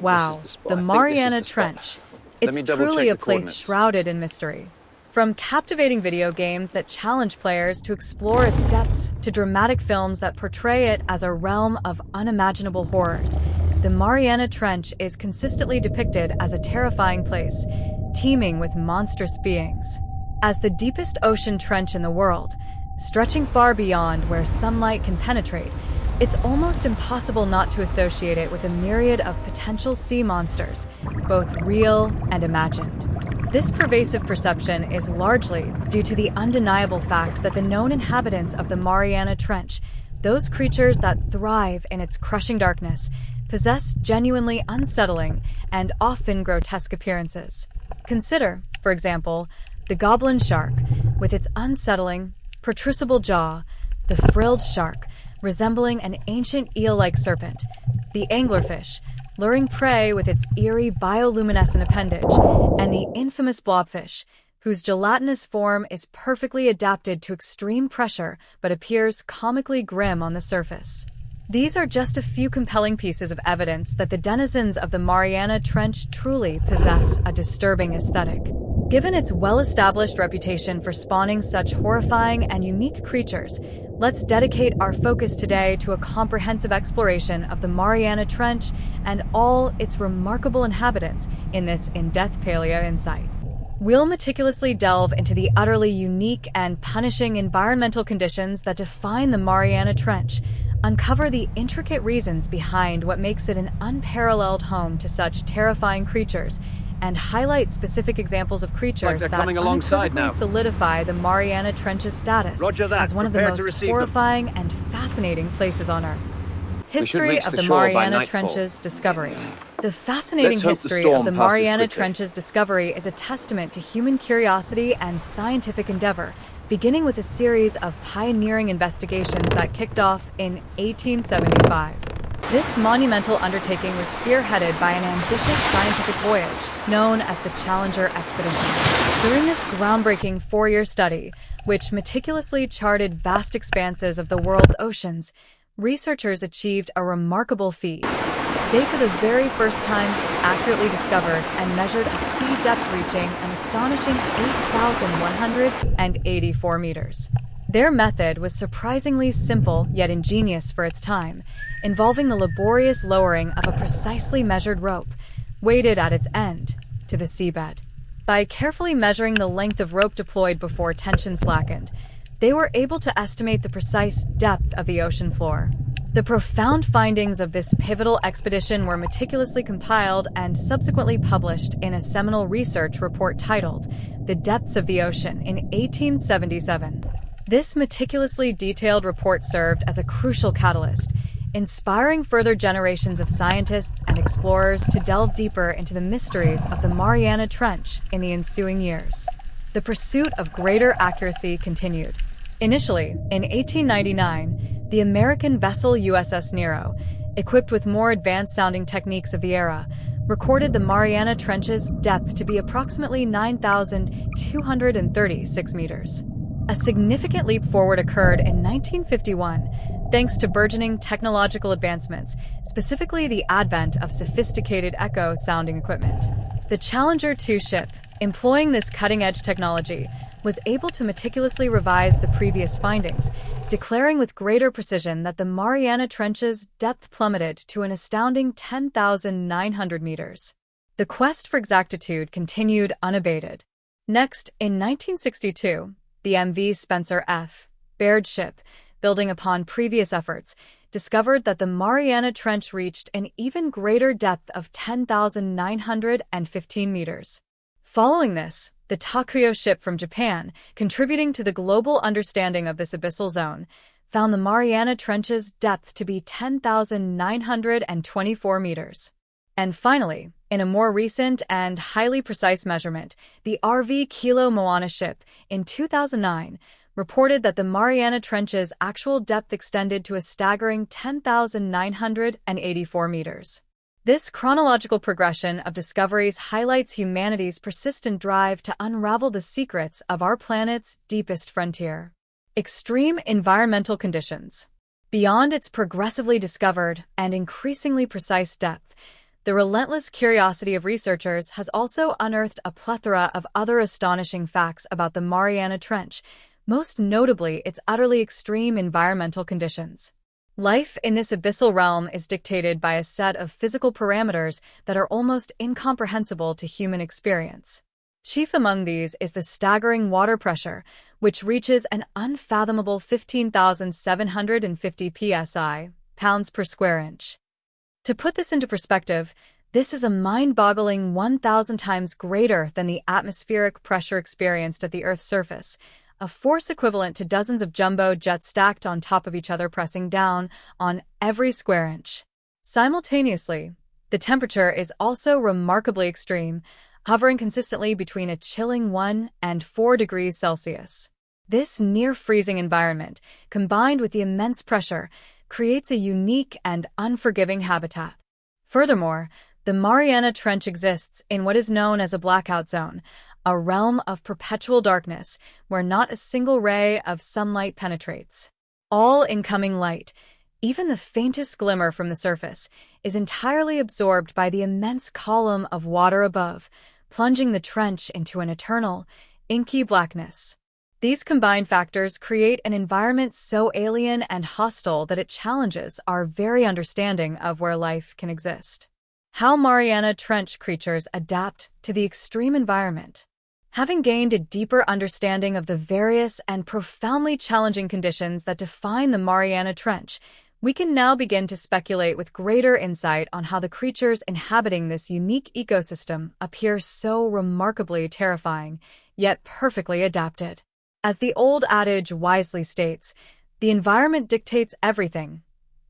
think this is Wow, the spot. the I think this is Mariana the spot. Trench. Let It's me double truly check a the place coordinates. shrouded in mystery. From captivating video games that challenge players to explore its depths to dramatic films that portray it as a realm of unimaginable horrors, the Mariana Trench is consistently depicted as a terrifying place, teeming with monstrous beings. As the deepest ocean trench in the world, stretching far beyond where sunlight can penetrate, it's almost impossible not to associate it with a myriad of potential sea monsters, both real and imagined. This pervasive perception is largely due to the undeniable fact that the known inhabitants of the Mariana Trench, those creatures that thrive in its crushing darkness, possess genuinely unsettling and often grotesque appearances. Consider, for example, the goblin shark, with its unsettling, protrusible jaw, the frilled shark, resembling an ancient eel-like serpent, the anglerfish, luring prey with its eerie bioluminescent appendage, and the infamous blobfish, whose gelatinous form is perfectly adapted to extreme pressure but appears comically grim on the surface. These are just a few compelling pieces of evidence that the denizens of the Mariana Trench truly possess a disturbing aesthetic. Given its well-established reputation for spawning such horrifying and unique creatures, let's dedicate our focus today to a comprehensive exploration of the Mariana Trench and all its remarkable inhabitants in this in-depth Paleo Insight. We'll meticulously delve into the utterly unique and punishing environmental conditions that define the Mariana Trench, uncover the intricate reasons behind what makes it an unparalleled home to such terrifying creatures, and highlight specific examples of creatures that unequivocally solidify the Mariana Trench's status as one of the most horrifying and fascinating places on Earth. History of the Mariana Trench's discovery. The fascinating history of the Mariana Trench's discovery is a testament to human curiosity and scientific endeavor, beginning with a series of pioneering investigations that kicked off in 1875. This monumental undertaking was spearheaded by an ambitious scientific voyage known as the Challenger Expedition. During this groundbreaking four-year study, which meticulously charted vast expanses of the world's oceans, researchers achieved a remarkable feat. They, for the very first time, accurately discovered and measured a sea depth reaching an astonishing 8,184 meters. Their method was surprisingly simple yet ingenious for its time, involving the laborious lowering of a precisely measured rope, weighted at its end, to the seabed. By carefully measuring the length of rope deployed before tension slackened, they were able to estimate the precise depth of the ocean floor. The profound findings of this pivotal expedition were meticulously compiled and subsequently published in a seminal research report titled The Depths of the Ocean in 1877. This meticulously detailed report served as a crucial catalyst, inspiring further generations of scientists and explorers to delve deeper into the mysteries of the Mariana Trench in the ensuing years. The pursuit of greater accuracy continued. Initially, in 1899, the American vessel USS Nero, equipped with more advanced-sounding techniques of the era, recorded the Mariana Trench's depth to be approximately 9,236 meters. A significant leap forward occurred in 1951, thanks to burgeoning technological advancements, specifically the advent of sophisticated echo-sounding equipment. The Challenger 2 ship, employing this cutting-edge technology, was able to meticulously revise the previous findings, declaring with greater precision that the Mariana Trench's depth plummeted to an astounding 10,900 meters. The quest for exactitude continued unabated. Next, in 1962, the MV Spencer F. Baird ship, building upon previous efforts, discovered that the Mariana Trench reached an even greater depth of 10,915 meters. Following this, the Takuyo ship from Japan, contributing to the global understanding of this abyssal zone, found the Mariana Trench's depth to be 10,924 meters. And finally, in a more recent and highly precise measurement, the RV Kilo Moana ship, in 2009, reported that the Mariana Trench's actual depth extended to a staggering 10,984 meters. This chronological progression of discoveries highlights humanity's persistent drive to unravel the secrets of our planet's deepest frontier. Extreme environmental conditions. Beyond its progressively discovered and increasingly precise depth, The relentless curiosity of researchers has also unearthed a plethora of other astonishing facts about the Mariana Trench, most notably its utterly extreme environmental conditions. Life in this abyssal realm is dictated by a set of physical parameters that are almost incomprehensible to human experience. Chief among these is the staggering water pressure, which reaches an unfathomable 15,750 psi, pounds per square inch. To put this into perspective, this is a mind-boggling 1,000 times greater than the atmospheric pressure experienced at the Earth's surface, a force equivalent to dozens of jumbo jets stacked on top of each other pressing down on every square inch. Simultaneously, the temperature is also remarkably extreme, hovering consistently between a chilling 1 and 4 degrees Celsius. This near-freezing environment, combined with the immense pressure, creates a unique and unforgiving habitat. Furthermore, the Mariana Trench exists in what is known as a blackout zone, a realm of perpetual darkness where not a single ray of sunlight penetrates. All incoming light, even the faintest glimmer from the surface, is entirely absorbed by the immense column of water above, plunging the trench into an eternal, inky blackness. These combined factors create an environment so alien and hostile that it challenges our very understanding of where life can exist. How Mariana Trench creatures adapt to the extreme environment. Having gained a deeper understanding of the various and profoundly challenging conditions that define the Mariana Trench, we can now begin to speculate with greater insight on how the creatures inhabiting this unique ecosystem appear so remarkably terrifying, yet perfectly adapted. As the old adage wisely states, the environment dictates everything,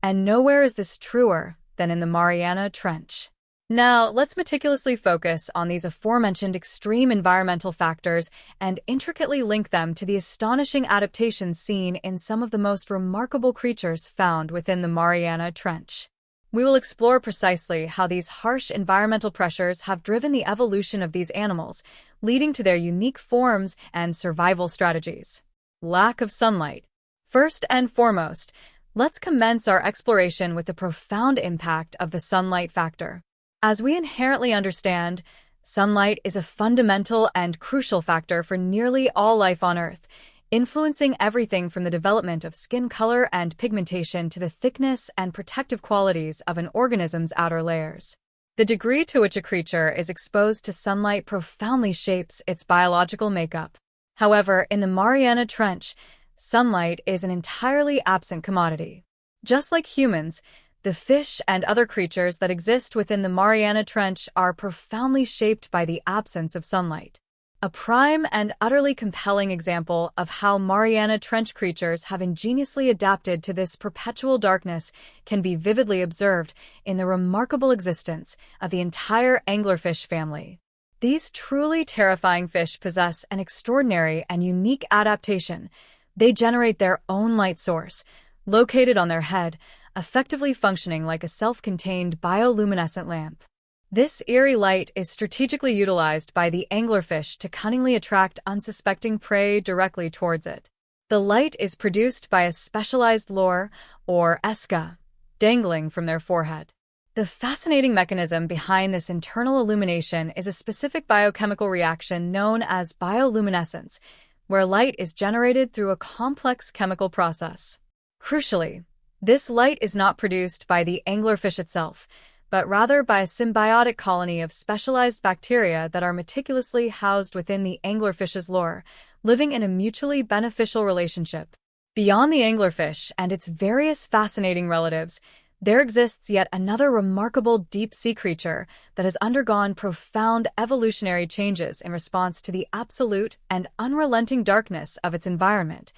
and nowhere is this truer than in the Mariana Trench. Now, let's meticulously focus on these aforementioned extreme environmental factors and intricately link them to the astonishing adaptations seen in some of the most remarkable creatures found within the Mariana Trench. We will explore precisely how these harsh environmental pressures have driven the evolution of these animals, leading to their unique forms and survival strategies. Lack of sunlight. First and foremost, let's commence our exploration with the profound impact of the sunlight factor. As we inherently understand, sunlight is a fundamental and crucial factor for nearly all life on Earth, influencing everything from the development of skin color and pigmentation to the thickness and protective qualities of an organism's outer layers. The degree to which a creature is exposed to sunlight profoundly shapes its biological makeup. However, in the Mariana Trench, sunlight is an entirely absent commodity. Just like humans, the fish and other creatures that exist within the Mariana Trench are profoundly shaped by the absence of sunlight. A prime and utterly compelling example of how Mariana Trench creatures have ingeniously adapted to this perpetual darkness can be vividly observed in the remarkable existence of the entire anglerfish family. These truly terrifying fish possess an extraordinary and unique adaptation. They generate their own light source, located on their head, effectively functioning like a self-contained bioluminescent lamp. This eerie light is strategically utilized by the anglerfish to cunningly attract unsuspecting prey directly towards it. The light is produced by a specialized lure, or esca, dangling from their forehead. The fascinating mechanism behind this internal illumination is a specific biochemical reaction known as bioluminescence, where light is generated through a complex chemical process. Crucially, this light is not produced by the anglerfish itself, but rather by a symbiotic colony of specialized bacteria that are meticulously housed within the anglerfish's lure, living in a mutually beneficial relationship. Beyond the anglerfish and its various fascinating relatives, there exists yet another remarkable deep-sea creature that has undergone profound evolutionary changes in response to the absolute and unrelenting darkness of its environment,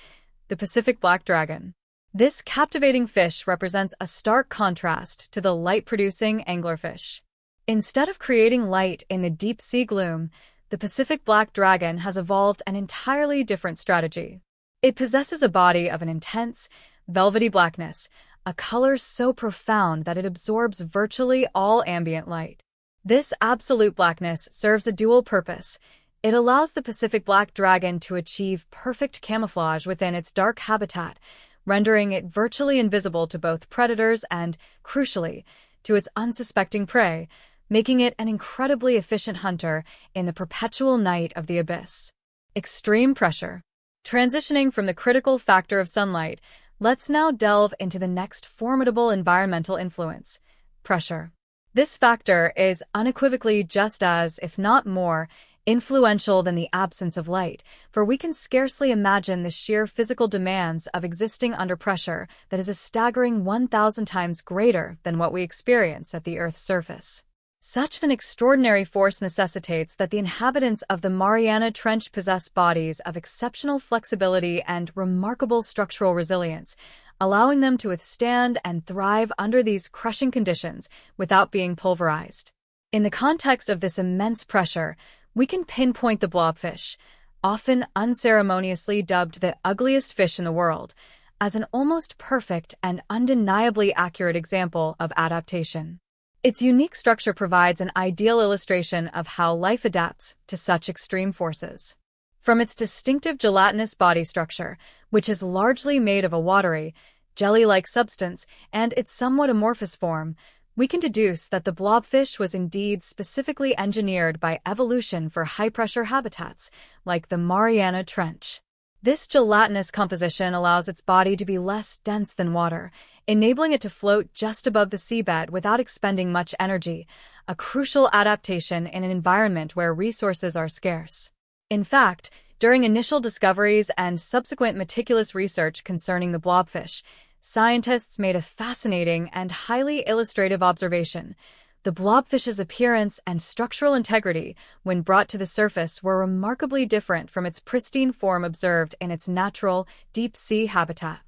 the Pacific black dragon. This captivating fish represents a stark contrast to the light-producing anglerfish. Instead of creating light in the deep-sea gloom, the Pacific black dragon has evolved an entirely different strategy. It possesses a body of an intense, velvety blackness, a color so profound that it absorbs virtually all ambient light. This absolute blackness serves a dual purpose. It allows the Pacific black dragon to achieve perfect camouflage within its dark habitat, rendering it virtually invisible to both predators and, crucially, to its unsuspecting prey, making it an incredibly efficient hunter in the perpetual night of the abyss. Extreme pressure. Transitioning from the critical factor of sunlight, let's now delve into the next formidable environmental influence: pressure. This factor is unequivocally just as, if not more, influential than the absence of light, for we can scarcely imagine the sheer physical demands of existing under pressure that is a staggering 1,000 times greater than what we experience at the Earth's surface. Such an extraordinary force necessitates that the inhabitants of the Mariana Trench possess bodies of exceptional flexibility and remarkable structural resilience, allowing them to withstand and thrive under these crushing conditions without being pulverized. In the context of this immense pressure, we can pinpoint the blobfish, often unceremoniously dubbed the ugliest fish in the world, as an almost perfect and undeniably accurate example of adaptation. Its unique structure provides an ideal illustration of how life adapts to such extreme forces. From its distinctive gelatinous body structure, which is largely made of a watery, jelly-like substance, and its somewhat amorphous form, we can deduce that the blobfish was indeed specifically engineered by evolution for high-pressure habitats, like the Mariana Trench. This gelatinous composition allows its body to be less dense than water, enabling it to float just above the seabed without expending much energy, a crucial adaptation in an environment where resources are scarce. In fact, during initial discoveries and subsequent meticulous research concerning the blobfish, scientists made a fascinating and highly illustrative observation. The blobfish's appearance and structural integrity, when brought to the surface, were remarkably different from its pristine form observed in its natural, deep-sea habitat.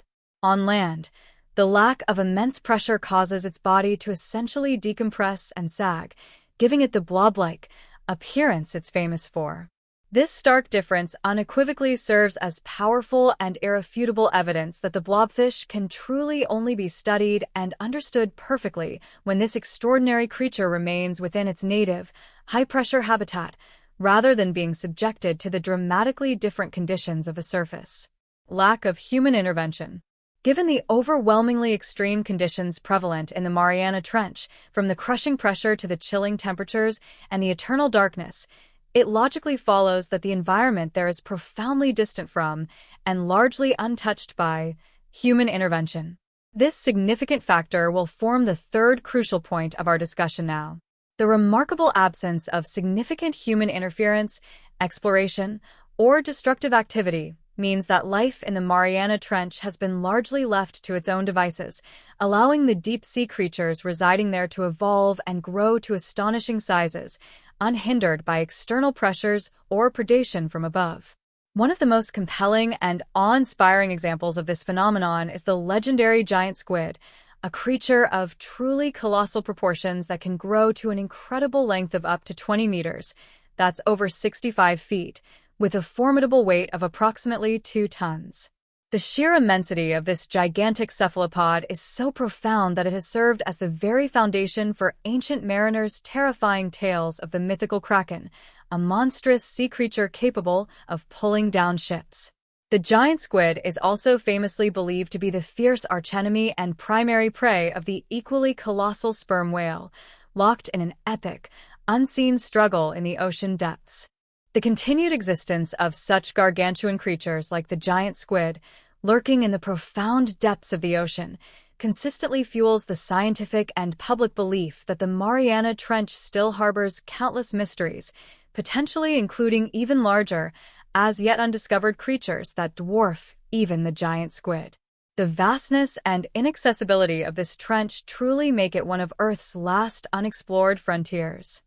On land, the lack of immense pressure causes its body to essentially decompress and sag, giving it the blob-like appearance it's famous for. This stark difference unequivocally serves as powerful and irrefutable evidence that the blobfish can truly only be studied and understood perfectly when this extraordinary creature remains within its native, high-pressure habitat, rather than being subjected to the dramatically different conditions of the surface. Lack of human intervention. Given the overwhelmingly extreme conditions prevalent in the Mariana Trench, from the crushing pressure to the chilling temperatures and the eternal darkness, it logically follows that the environment there is profoundly distant from, and largely untouched by, human intervention. This significant factor will form the third crucial point of our discussion now. The remarkable absence of significant human interference, exploration, or destructive activity means that life in the Mariana Trench has been largely left to its own devices, allowing the deep-sea creatures residing there to evolve and grow to astonishing sizes, unhindered by external pressures or predation from above. One of the most compelling and awe-inspiring examples of this phenomenon is the legendary giant squid, a creature of truly colossal proportions that can grow to an incredible length of up to 20 meters, that's over 65 feet, with a formidable weight of approximately 2 tons. The sheer immensity of this gigantic cephalopod is so profound that it has served as the very foundation for ancient mariners' terrifying tales of the mythical kraken, a monstrous sea creature capable of pulling down ships. The giant squid is also famously believed to be the fierce archenemy and primary prey of the equally colossal sperm whale, locked in an epic, unseen struggle in the ocean depths. The continued existence of such gargantuan creatures like the giant squid, lurking in the profound depths of the ocean, consistently fuels the scientific and public belief that the Mariana Trench still harbors countless mysteries, potentially including even larger, as yet undiscovered creatures that dwarf even the giant squid. The vastness and inaccessibility of this trench truly make it one of Earth's last unexplored frontiers.